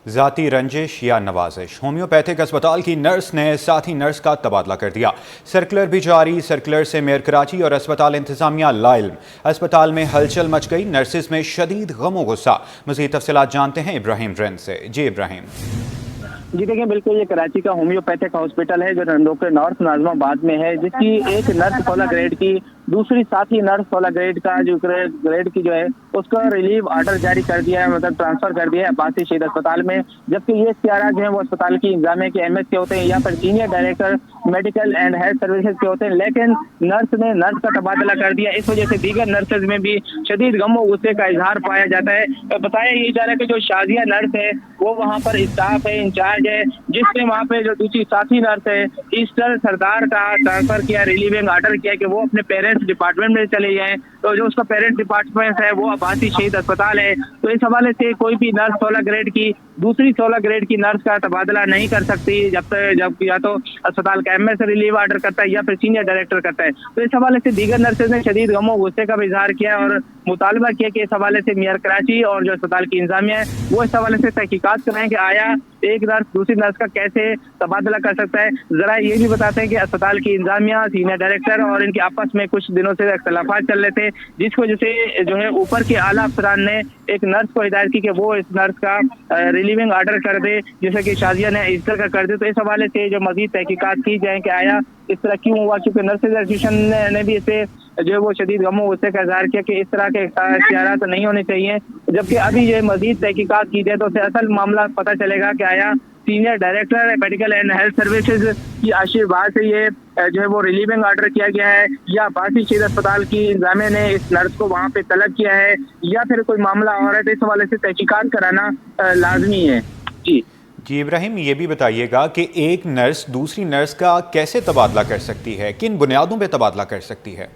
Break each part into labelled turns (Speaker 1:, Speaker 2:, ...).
Speaker 1: ذاتی رنجش یا نوازش، ہومیوپیتھک اسپتال کی نرس نے ساتھی نرس کا تبادلہ کر دیا۔ سرکلر بھی جاری، سرکلر سے میئر کراچی اور اسپتال انتظامیہ لاعلم۔ اسپتال میں ہلچل مچ گئی، نرسز میں شدید غم و غصہ۔ مزید تفصیلات جانتے ہیں ابراہیم رن سے۔ جی ابراہیم۔
Speaker 2: جی دیکھیں، بالکل یہ کراچی کا ہومیوپیتھک ہاسپٹل ہے جو ڈاکٹر نارتھ ناظم آباد میں ہے، جس کی ایک نرس 16 گریڈ کی، دوسری ساتھی نرس 16 گریڈ کا جو گریڈ کی جو ہے اس کا ریلیو آرڈر جاری کر دیا ہے، مطلب ٹرانسفر کر دیا ہے عباسی شہید اسپتال میں، جبکہ یہ اختیارات جو ہیں وہ اسپتال کی انتظامیہ کے ایم ایس کے ہوتے ہیں یا پھر senior director medical and health services کے ہوتے ہیں، لیکن نرس نے نرس کا تبادلہ کر دیا۔ اس وجہ سے دیگر نرسز میں بھی شدید غم و غصے کا اظہار پایا جاتا ہے۔ بتایا یہ جا رہا ہے کہ جو شازیہ نرس ہے وہ وہاں پر اسٹاف ہے، انچارج ہے، جس نے وہاں پہ جو دوسری ساتھی نرس ہے ایسٹر سردار کا ٹرانسفر کیا، ریلیونگ آرڈر کیا کہ وہ اپنے پیرنٹس ڈپارٹمنٹ میں چلے جائیں، تو جو اس کا پیرنٹ ڈپارٹمنٹ ہے وہ عباسی شہید اسپتال ہے، تو اس حوالے سے کوئی بھی نرس 16 گریڈ کی دوسری 16 گریڈ کی نرس کا تبادلہ نہیں کر سکتی جب یا تو اسپتال کا ایم ایس ریلیو آرڈر کرتا ہے یا پھر سینئر ڈائریکٹر کرتا ہے۔ تو اس حوالے سے دیگر نرسز نے شدید غم و غصے کا بھی اظہار کیا اور مطالبہ کیا کہ اس حوالے سے میئر کراچی اور جو اسپتال کی انتظامیہ ہے وہ اس حوالے سے تحقیقات کریں کہ آیا ایک نرس دوسری نرس کا کیسے تبادلہ کر سکتا ہے۔ ذرا یہ بھی بتاتے ہیں کہ اسپتال کی انتظامیہ، سینئر ڈائریکٹر اور ان کے آپس میں کچھ دنوں سے اختلافات چل رہے تھے، جس کی وجہ سے جو ہے اوپر کے اعلیٰ افسران نے ایک نرس کو ہدایت کی کہ وہ اس نرس کا ریلیونگ آرڈر کر دے، جیسے کہ شازیہ نے ایسٹر کا کر دے۔ تو اس حوالے سے جو مزید تحقیقات کی جائیں کہ آیا اس طرح کیوں ہوا، کیونکہ نرسز ایسوسیشن نے بھی اسے جو ہے وہ شدید غم و غصے کا اظہار کیا کہ اس طرح کے اختیارات نہیں ہونے چاہیے، جبکہ ابھی یہ مزید تحقیقات کی جائے تو اسے اصل معاملہ پتہ چلے گا کہ آیا senior director medical and health services کی آشرواد سے یہ جو ہے وہ ریلیونگ آرڈر کیا گیا ہے، یا عباسی شہید اسپتال کی انتظامیہ نے اس نرس کو وہاں پہ طلب کیا ہے، یا پھر کوئی معاملہ اور ہے، تو اس حوالے سے تحقیقات کرانا لازمی ہے۔
Speaker 1: جی ابراہیم، یہ بھی بتائیے گا کہ ایک نرس دوسری نرس کا کیسے تبادلہ کر سکتی ہے، کن بنیادوں پہ تبادلہ کر سکتی ہے؟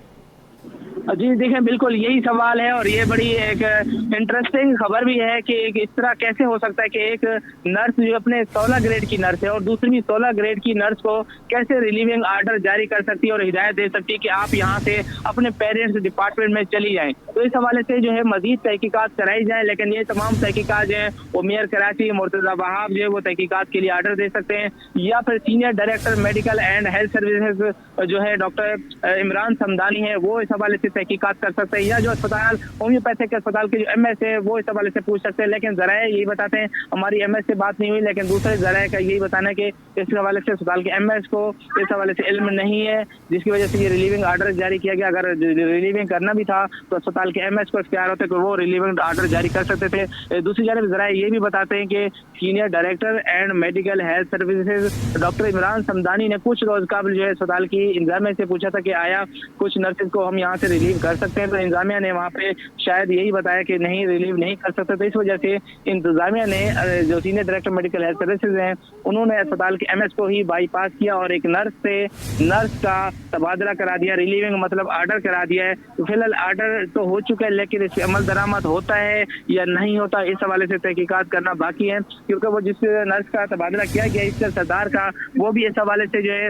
Speaker 2: جی دیکھیں، بالکل یہی سوال ہے اور یہ بڑی ایک انٹرسٹنگ خبر بھی ہے کہ اس طرح کیسے ہو سکتا ہے کہ ایک نرس جو اپنے 16 گریڈ کی نرس ہے اور دوسری بھی 16 گریڈ کی نرس کو کیسے ریلیونگ آرڈر جاری کر سکتی ہے اور ہدایت دے سکتی ہے کہ آپ یہاں سے اپنے پیرنٹس ڈپارٹمنٹ میں چلی جائیں۔ تو اس حوالے سے جو ہے مزید تحقیقات کرائی جائیں، لیکن یہ تمام تحقیقات جو ہیں وہ میئر کراچی مرتضی وہاب جو ہے وہ تحقیقات کے لیے آرڈر دے سکتے ہیں، یا پھر senior director medical and health services جو ہے ڈاکٹر عمران سمدانی ہے وہ اس حوالے سے تحقیقات کر سکتے ہیں، یا جو اسپتال ہومیوپیتھک اسپتال کے جو ایم ایس ہے وہ اس حوالے سے پوچھ سکتے ہیں۔ لیکن ذرائع یہی بتاتے ہیں، ہماری ایم ایس سے بات نہیں ہوئی، لیکن دوسرے ذرائع کا یہی بتانا ہے کہ اس حوالے سے اسپتال کے ایم ایس کو اس حوالے سے علم نہیں ہے، جس کی وجہ سے یہ ریلیونگ آرڈر جاری کیا گیا۔ اگر ریلیونگ کرنا بھی تھا تو اسپتال کے ایم ایس کو اختیار ہوتے کہ وہ ریلیونگ آرڈر جاری کر سکتے تھے۔ دوسری جانب ذرائع یہ بھی بتاتے ہیں کہ senior director and medical health services doctor Imran Samdani نے کچھ روز قبل جو ہے اسپتال کی انتظامیہ سے پوچھا تھا کہ آیا کچھ نرسز کو ہم یہاں سے ریلیو کر سکتے ہیں، تو انتظامیہ نے وہاں پہ شاید یہی بتایا کہ نہیں، ریلیو نہیں کر سکتے۔ تو اس وجہ سے انتظامیہ نے جو senior director medical health services ہیں انہوں نے اسپتال کے ایم ایس کو ہی بائی پاس کیا اور ایک نرس سے نرس کا تبادلہ کرا دیا، ریلیونگ مطلب آرڈر کرا دیا ہے۔ تو فی الحال آرڈر تو ہو چکا ہے، لیکن اس پہ عمل درآمد ہوتا ہے یا نہیں ہوتا اس حوالے سے تحقیقات کرنا باقی ہے، کیونکہ وہ جس نرس کا تبادلہ کیا گیا اس سردار کا، وہ بھی اس حوالے سے جو ہے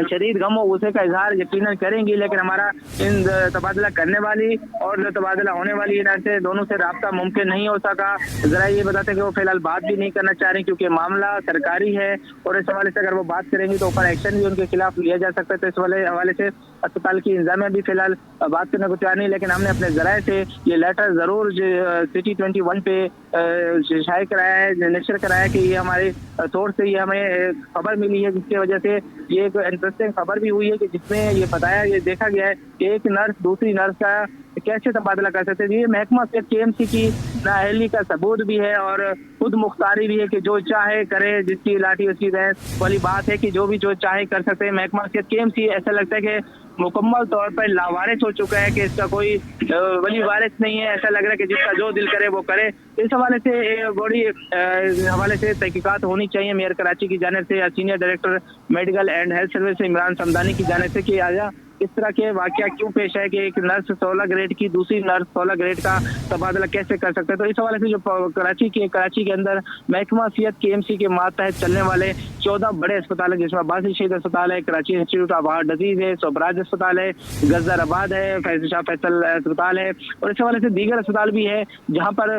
Speaker 2: شدید غم و غصے کا اظہار یقیناً کریں گی، لیکن ہمارا ان تبادلہ کرنے والی اور جو تبادلہ ہونے والی نرسیں دونوں سے رابطہ ممکن نہیں ہو سکا۔ ذرا یہ بتاتے ہیں کہ وہ فی الحال بات بھی نہیں کرنا چاہ رہے کیونکہ معاملہ سرکاری ہے اور اس حوالے سے اگر وہ بات کریں گی تو اوپر ایکشن بھی ان کے خلاف لیا جا سکتا ہے۔ تو اس حوالے سے اسپتال کی انتظامیہ بھی فی الحال بات کرنے کو تیار نہیں، لیکن ہم نے اپنے ذرائع سے یہ لیٹر ضرور سٹی 21 پہ شائع کرایا ہے، نشر کرایا کہ یہ ہمارے سورس سے یہ ہمیں خبر ملی ہے، جس کی وجہ سے یہ ایک انٹرسٹنگ خبر بھی ہوئی ہے کہ جس میں یہ بتایا، یہ دیکھا گیا ہے کہ ایک نرس دوسری نرس کا کیسے تبادلہ کر سکتے ہیں۔ یہ محکمہ صحت کے ایم سی کی نااہلی کا ثبوت بھی ہے اور خود مختاری بھی ہے کہ جو چاہے کرے، جس کی لاٹھی اس کی بھینس والی بات ہے کہ جو بھی جو چاہے کر سکتے ہیں۔ محکمہ صحت کے ایم سی ایسا لگتا ہے کہ مکمل طور پر لاوارث ہو چکا ہے، کہ اس کا کوئی ولی وارث نہیں ہے، ایسا لگ رہا ہے کہ جس کا جو دل کرے وہ کرے۔ اس حوالے سے بڑی حوالے سے تحقیقات ہونی چاہیے میئر کراچی کی جانب سے یا senior director medical and health service Imran Samdani کی جانب سے کہ آیا اس طرح کے واقعہ کیوں پیش ہے کہ ایک نرس 16 گریڈ کی دوسری نرس 16 گریڈ کا تبادلہ کیسے کر سکتے ہیں۔ تو اس حوالے سے جو کراچی کے اندر محکمہ صحت کے ایم سی کے ماتحت چلنے والے 14 بڑے اسپتال ہیں، جس میں عباسی شہید اسپتال ہے، Karachi institute of heart disease ہے، سوبراج اسپتال ہے، گزر آباد ہے، فیصل شاہ فیصل اسپتال ہے، اور اس حوالے سے دیگر اسپتال بھی ہے جہاں پر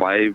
Speaker 3: 5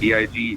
Speaker 3: DIG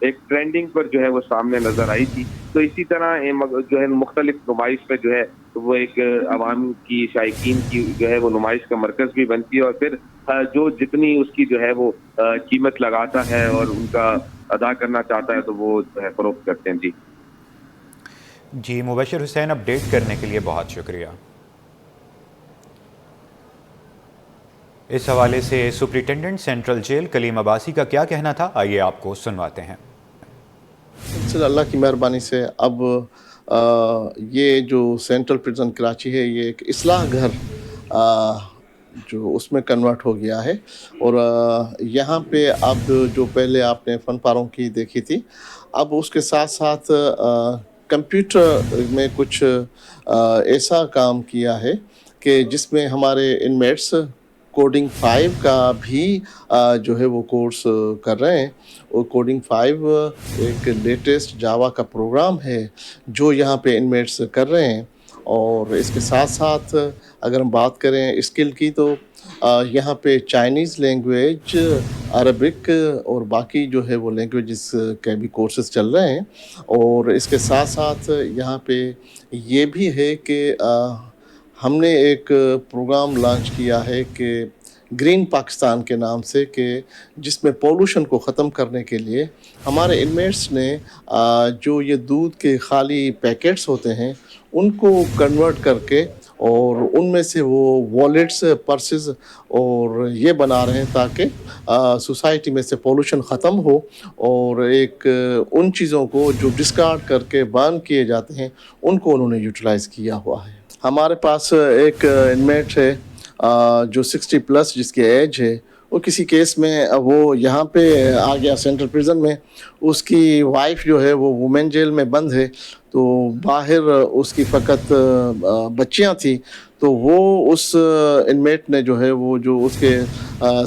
Speaker 3: ایک ٹرینڈنگ پر جو ہے وہ سامنے نظر آئی تھی. تو اسی طرح جو ہے مختلف نمائش پہ جو ہے وہ ایک عوام کی شائقین کی جو ہے وہ نمائش کا مرکز بھی بنتی ہے, اور پھر جو جتنی اس کی جو ہے وہ قیمت لگاتا ہے اور ان کا ادا کرنا چاہتا ہے تو وہ جو ہے فروخت کرتے ہیں.
Speaker 1: جی مبشر حسین, اپڈیٹ کرنے کے لیے بہت شکریہ. اس حوالے سے سپرنٹینڈنٹ سینٹرل جیل کلیم عباسی کا کیا کہنا تھا, آئیے آپ کو سنواتے ہیں.
Speaker 4: اللہ کی مہربانی سے اب یہ جو سینٹرل پرزن کراچی ہے یہ ایک اصلاح گھر جو اس میں کنورٹ ہو گیا ہے, اور یہاں پہ اب جو پہلے آپ نے فن پاروں کی دیکھی تھی, اب اس کے ساتھ ساتھ کمپیوٹر میں کچھ ایسا کام کیا ہے کہ جس میں ہمارے انمیٹس کوڈنگ 5 کا بھی جو ہے وہ کورس کر رہے ہیں. اور کوڈنگ 5 ایک لیٹسٹ جاوا کا پروگرام ہے جو یہاں پہ انمیٹس کر رہے ہیں. اور اس کے ساتھ ساتھ اگر ہم بات کریں اسکل کی تو یہاں پہ چائنیز لینگویج, عربک اور باقی جو ہے وہ لینگویجز کے بھی کورسز چل رہے ہیں. اور اس کے ساتھ ساتھ یہاں پہ یہ بھی ہے کہ ہم نے ایک پروگرام لانچ کیا ہے کہ گرین پاکستان کے نام سے, کہ جس میں پولوشن کو ختم کرنے کے لیے ہمارے انمیٹس نے جو یہ دودھ کے خالی پیکٹس ہوتے ہیں ان کو کنورٹ کر کے اور ان میں سے وہ والیٹس, پرسز اور یہ بنا رہے ہیں تاکہ سوسائٹی میں سے پولوشن ختم ہو, اور ایک ان چیزوں کو جو ڈسکارڈ کر کے برن کیے جاتے ہیں ان کو انہوں نے یوٹیلائز کیا ہوا ہے. ہمارے پاس ایک انمیٹ ہے جو 60+ جس کی ایج ہے, وہ کسی کیس میں وہ یہاں پہ آ گیا سینٹرل پرزن میں, اس کی وائف جو ہے وہ وومن جیل میں بند ہے, تو باہر اس کی فقط بچیاں تھیں, تو وہ اس انمیٹ نے جو ہے وہ جو اس کے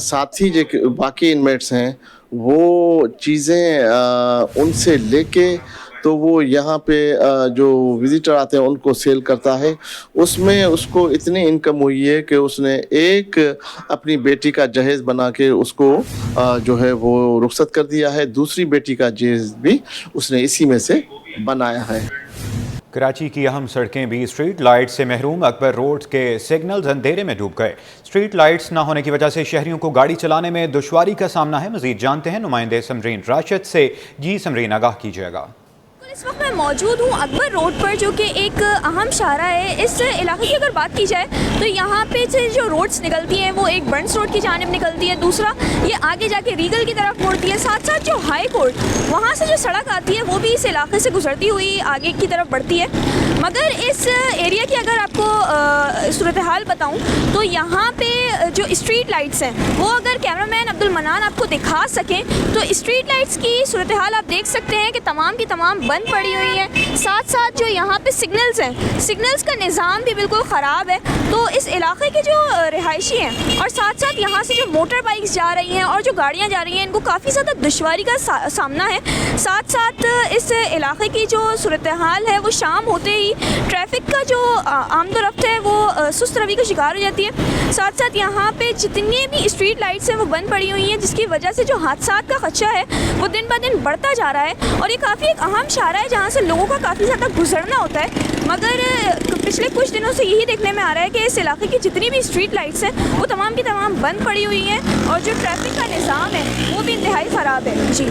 Speaker 4: ساتھی جو باقی انمیٹس ہیں وہ چیزیں ان سے لے کے تو وہ یہاں پہ جو وزٹر آتے ہیں ان کو سیل کرتا ہے. اس میں اس کو اتنی انکم ہوئی ہے کہ اس نے ایک اپنی بیٹی کا جہیز بنا کے اس کو جو ہے وہ رخصت کر دیا ہے, دوسری بیٹی کا جہیز بھی اس نے اسی میں سے بنایا ہے.
Speaker 1: کراچی کی اہم سڑکیں بھی اسٹریٹ لائٹ سے محروم. اکبر روڈ کے سگنلز اندھیرے میں ڈوب گئے. اسٹریٹ لائٹس نہ ہونے کی وجہ سے شہریوں کو گاڑی چلانے میں دشواری کا سامنا ہے. مزید جانتے ہیں نمائندے سمرین راشد سے. جی سمرین, آگاہ کیجیے گا.
Speaker 5: اس وقت میں موجود ہوں اکبر روڈ پر, جو کہ ایک اہم شاہراہ ہے. اس علاقے کی اگر بات کی جائے تو یہاں پہ سے جو روڈز نکلتی ہیں وہ ایک برنس روڈ کی جانب نکلتی ہے, دوسرا یہ آگے جا کے ریگل کی طرف مڑتی ہے, ساتھ ساتھ جو ہائی کورٹ وہاں سے جو سڑک آتی ہے وہ بھی اس علاقے سے گزرتی ہوئی آگے کی طرف بڑھتی ہے. مگر اس ایریا کی اگر آپ کو صورتحال بتاؤں تو یہاں پہ جو اسٹریٹ لائٹس ہیں وہ اگر کیمرہ مین عبد المنان آپ کو دکھا سکیں تو اسٹریٹ لائٹس کی صورتحال آپ دیکھ سکتے ہیں کہ تمام کی تمام بند پڑی ہوئی ہیں. ساتھ ساتھ جو یہاں پہ سگنلز ہیں, سگنلز کا نظام بھی بالکل خراب ہے. تو اس علاقے کے جو رہائشی ہیں اور ساتھ ساتھ یہاں سے جو موٹر بائکس جا رہی ہیں اور جو گاڑیاں جا رہی ہیں ان کو کافی زیادہ دشواری کا سامنا ہے. ساتھ ساتھ اس علاقے کی جو صورتحال ہے وہ شام ہوتے ہی ٹریفک کا جو آمد و رفت ہے وہ سست روی کا شکار ہو جاتی ہے. ساتھ ساتھ یہاں پہ جتنی بھی اسٹریٹ لائٹس ہیں وہ بند پڑی ہوئی ہیں, جس کی وجہ سے جو حادثات کا خدشہ ہے وہ دن بہ دن بڑھتا جا رہا ہے. اور یہ کافی ایک اہم شاہراہ ہے جہاں سے لوگوں کا کافی زیادہ گزرنا ہوتا ہے. مگر پچھلے کچھ دنوں سے یہی دیکھنے میں آ رہا ہے کہ اس علاقے کی جتنی بھی اسٹریٹ لائٹس ہیں وہ تمام کی تمام بند پڑی ہوئی ہیں اور جو ٹریفک کا نظام ہے وہ بھی انتہائی خراب ہے. جی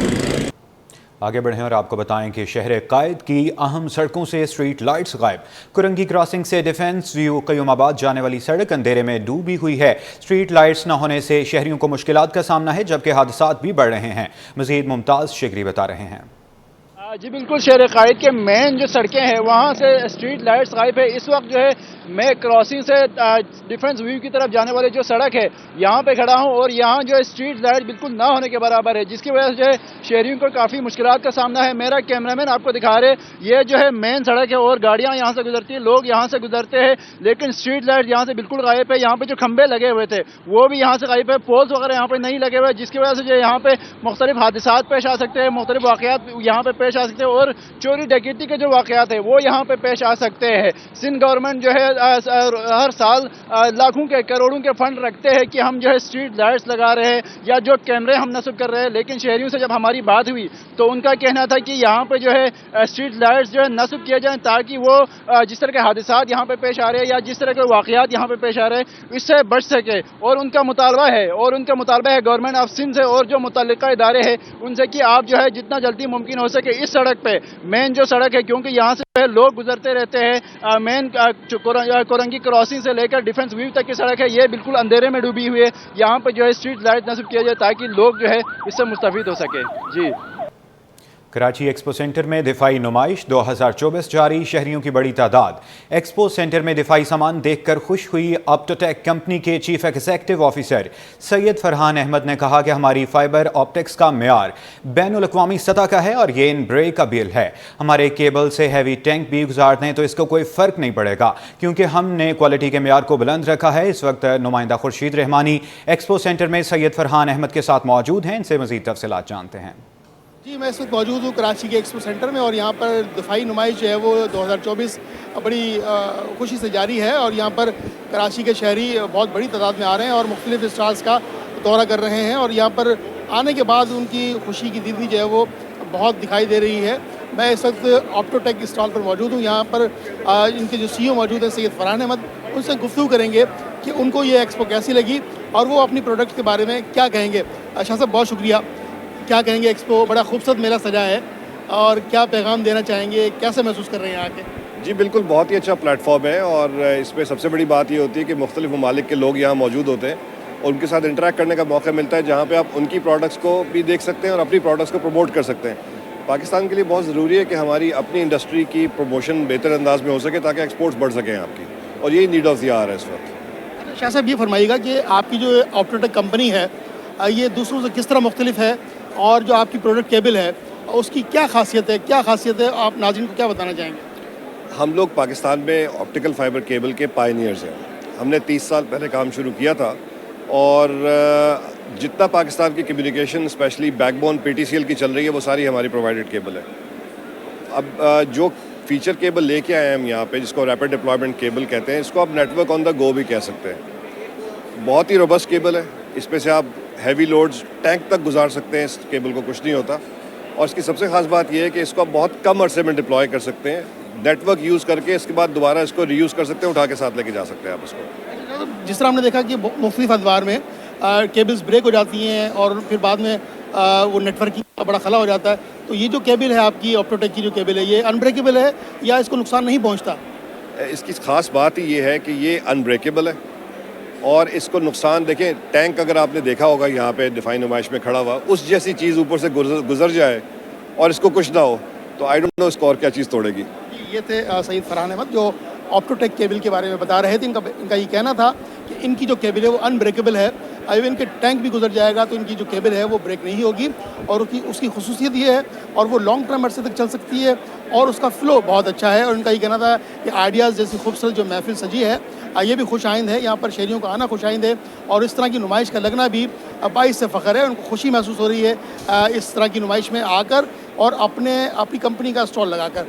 Speaker 1: آگے بڑھیں اور آپ کو بتائیں کہ شہر قائد کی اہم سڑکوں سے اسٹریٹ لائٹس غائب. کرنگی کراسنگ سے ڈیفنس ویو قیوم آباد جانے والی سڑک اندھیرے میں ڈوبی ہوئی ہے. اسٹریٹ لائٹس نہ ہونے سے شہریوں کو مشکلات کا سامنا ہے, جبکہ حادثات بھی بڑھ رہے ہیں. مزید ممتاز شگری بتا رہے ہیں.
Speaker 6: جی بالکل, شہر قائد کے مین جو سڑکیں ہیں وہاں سے اسٹریٹ لائٹس غائب ہے. اس وقت جو ہے میں کراسنگ سے ڈیفنس ویو کی طرف جانے والے جو سڑک ہے یہاں پہ کھڑا ہوں, اور یہاں جو اسٹریٹ لائٹ بالکل نہ ہونے کے برابر ہے, جس کی وجہ سے جو ہے شہریوں کو کافی مشکلات کا سامنا ہے. میرا کیمرہ مین آپ کو دکھا رہے, یہ جو ہے مین سڑک ہے اور گاڑیاں یہاں سے گزرتی ہیں, لوگ یہاں سے گزرتے ہیں, لیکن اسٹریٹ لائٹ یہاں سے بالکل غائب ہے. یہاں پہ جو کھمبے لگے ہوئے تھے وہ بھی یہاں سے غائب ہے, پولز وغیرہ یہاں پہ نہیں لگے ہوئے, جس کی وجہ سے جو یہاں پہ مختلف حادثات پیش آ سکتے ہیں, مختلف واقعات یہاں پہ پیش آ سکتے ہیں اور چوری ڈکیتی کے جو واقعات ہیں وہ یہاں پہ پیش آ سکتے ہیں. سندھ گورنمنٹ جو ہے ہر سال لاکھوں کے کروڑوں کے فنڈ رکھتے ہیں کہ ہم جو ہے اسٹریٹ لائٹس لگا رہے ہیں یا جو کیمرے ہم نصب کر رہے ہیں, لیکن شہریوں سے جب ہماری بات ہوئی تو ان کا کہنا تھا کہ یہاں پہ جو ہے اسٹریٹ لائٹس جو ہے نصب کیے جائیں تاکہ وہ جس طرح کے حادثات یہاں پہ پیش آ رہے ہیں یا جس طرح کے واقعات یہاں پہ پیش آ رہے ہیں اس سے بچ سکے. اور ان کا مطالبہ ہے گورنمنٹ آف سندھ سے اور جو متعلقہ ادارے ہیں ان سے کہ آپ جو ہے جتنا جلدی ممکن ہو سکے اس سڑک پہ, مین جو سڑک ہے کیونکہ یہاں سے لوگ گزرتے رہتے ہیں, مین کورنگی کراسنگ سے لے کر ڈیفنس ویو تک کی سڑک ہے یہ بالکل اندھیرے میں ڈوبی ہوئی ہے. یہاں پہ جو ہے اسٹریٹ لائٹ نصب کیا جائے تاکہ لوگ جو ہے اس سے مستفید ہو سکے. جی.
Speaker 1: کراچی ایکسپو سینٹر میں دفاعی نمائش 2024 جاری, شہریوں کی بڑی تعداد. ایکسپو سینٹر میں دفاعی سامان دیکھ کر خوش ہوئی آپٹوٹیک کمپنی کے چیف ایگزیکٹو آفیسر سید فرحان احمد نے کہا کہ ہماری فائبر آپٹکس کا معیار بین الاقوامی سطح کا ہے اور یہ ان بریکیبل ہے. ہمارے کیبل سے ہیوی ٹینک بھی گزار دیں تو اس کو کوئی فرق نہیں پڑے گا کیونکہ ہم نے کوالٹی کے معیار کو بلند رکھا ہے. اس وقت نمائندہ خورشید رحمانی ایکسپو سینٹر میں سید فرحان احمد کے ساتھ موجود ہیں, ان سے مزید تفصیلات جانتے ہیں.
Speaker 7: جی, میں اس وقت موجود ہوں کراچی کے ایکسپو سینٹر میں اور یہاں پر دفاعی نمائش جو ہے وہ 2024 بڑی خوشی سے جاری ہے اور یہاں پر کراچی کے شہری بہت بڑی تعداد میں آ رہے ہیں اور مختلف اسٹالز کا دورہ کر رہے ہیں اور یہاں پر آنے کے بعد ان کی خوشی کی دیدی جو ہے وہ بہت دکھائی دے رہی ہے. میں اس وقت آپٹوٹیک اسٹال پر موجود ہوں. یہاں پر ان کے جو سی او موجود ہیں سید فرحان احمد, ان سے گفتگو کریں گے کہ ان کو یہ ایکسپو کیسی لگی اور وہ اپنی پروڈکٹ کے بارے میں کیا کہیں گے. شاہ صاحب بہت شکریہ. کیا کہیں گے, ایکسپو بڑا خوبصورت میلہ سجا ہے اور کیا پیغام دینا چاہیں گے, کیسے محسوس کر رہے ہیں آ کے؟
Speaker 8: جی بالکل, بہت ہی اچھا پلیٹ فارم ہے اور اس میں سب سے بڑی بات یہ ہوتی ہے کہ مختلف ممالک کے لوگ یہاں موجود ہوتے ہیں اور ان کے ساتھ انٹریکٹ کرنے کا موقع ملتا ہے جہاں پہ آپ ان کی پروڈکٹس کو بھی دیکھ سکتے ہیں اور اپنی پروڈکٹس کو پروموٹ کر سکتے ہیں. پاکستان کے لیے بہت ضروری ہے کہ ہماری اپنی انڈسٹری کی پروموشن بہتر انداز میں ہو سکے تاکہ ایکسپورٹس بڑھ سکیں آپ کی, اور یہی نیڈ آف دی آور ہے اس وقت.
Speaker 7: شاہ صاحب یہ فرمائیے گا کہ آپ کی جو آپٹوٹیک کمپنی ہے یہ دوسروں سے کس طرح مختلف ہے اور جو آپ کی پروڈکٹ کیبل ہے اس کی کیا خاصیت ہے, آپ ناظرین کو کیا بتانا چاہیں گے؟
Speaker 8: ہم لوگ پاکستان میں آپٹیکل فائبر کیبل کے پائنیئرز ہیں. ہم نے 30 سال پہلے کام شروع کیا تھا اور جتنا پاکستان کی communication especially backbone PTCL کی چل رہی ہے وہ ساری ہماری پرووائڈڈ کیبل ہے. اب جو فیچر کیبل لے کے آئے ہیں ہم یہاں پہ جس کو ریپڈ ڈپلائمنٹ کیبل کہتے ہیں, اس کو آپ نیٹ ورک آن دا گو بھی کہہ سکتے ہیں. بہت ہی روبسٹ کیبل ہے, اس پہ سے آپ ہیوی لوڈز ٹینک تک گزار سکتے ہیں, اس کیبل کو کچھ نہیں ہوتا. اور اس کی سب سے خاص بات یہ ہے کہ اس کو آپ بہت کم عرصے میں ڈپلوائے کر سکتے ہیں, نیٹ ورک یوز کر کے اس کے بعد دوبارہ اس کو ری یوز کر سکتے ہیں, اٹھا کے ساتھ لے کے جا سکتے ہیں آپ اس کو.
Speaker 7: جس طرح ہم نے دیکھا کہ مختلف ادوار میں کیبلز بریک ہو جاتی ہیں اور پھر بعد میں وہ نیٹ ورک کی بڑا خلا ہو جاتا ہے, تو یہ جو کیبل ہے آپ کی آپٹوٹیک کی جو کیبل ہے یہ انبریکیبل ہے یا اس کو نقصان نہیں پہنچتا؟
Speaker 8: اس کی خاص بات ہی یہ ہے کہ یہ انبریکیبل ہے اور اس کو نقصان دیکھیں, ٹینک اگر آپ نے دیکھا ہوگا یہاں پہ دفاعی نمائش میں کھڑا ہوا, اس جیسی چیز اوپر سے گزر جائے اور اس کو کچھ نہ ہو تو آئی ڈونٹ نو اس کو اور کیا چیز توڑے گی.
Speaker 7: یہ تھے سید فرحان احمد جو آپٹوٹیک کیبل کے بارے میں بتا رہے تھے. ان کا یہ کہنا تھا کہ ان کی جو کیبل ہے وہ انبریکیبل ہے, ایون ان کے ٹینک بھی گزر جائے گا تو ان کی جو کیبل ہے وہ بریک نہیں ہوگی اور اس کی خصوصیت یہ ہے اور وہ لانگ ٹرم عرصے تک چل سکتی ہے اور اس کا فلو بہت اچھا ہے. اور ان کا یہ کہنا تھا کہ آئیڈیاز جیسی خوبصورت جو محفل سجی ہے یہ بھی خوش آئند ہے, یہاں پر شہریوں کا آنا خوش آئند ہے اور اس طرح کی نمائش کا لگنا بھی باعث سے فخر ہے. ان کو خوشی محسوس ہو رہی ہے اس طرح کی نمائش میں آ کر اور اپنی کمپنی کا اسٹال لگا کر.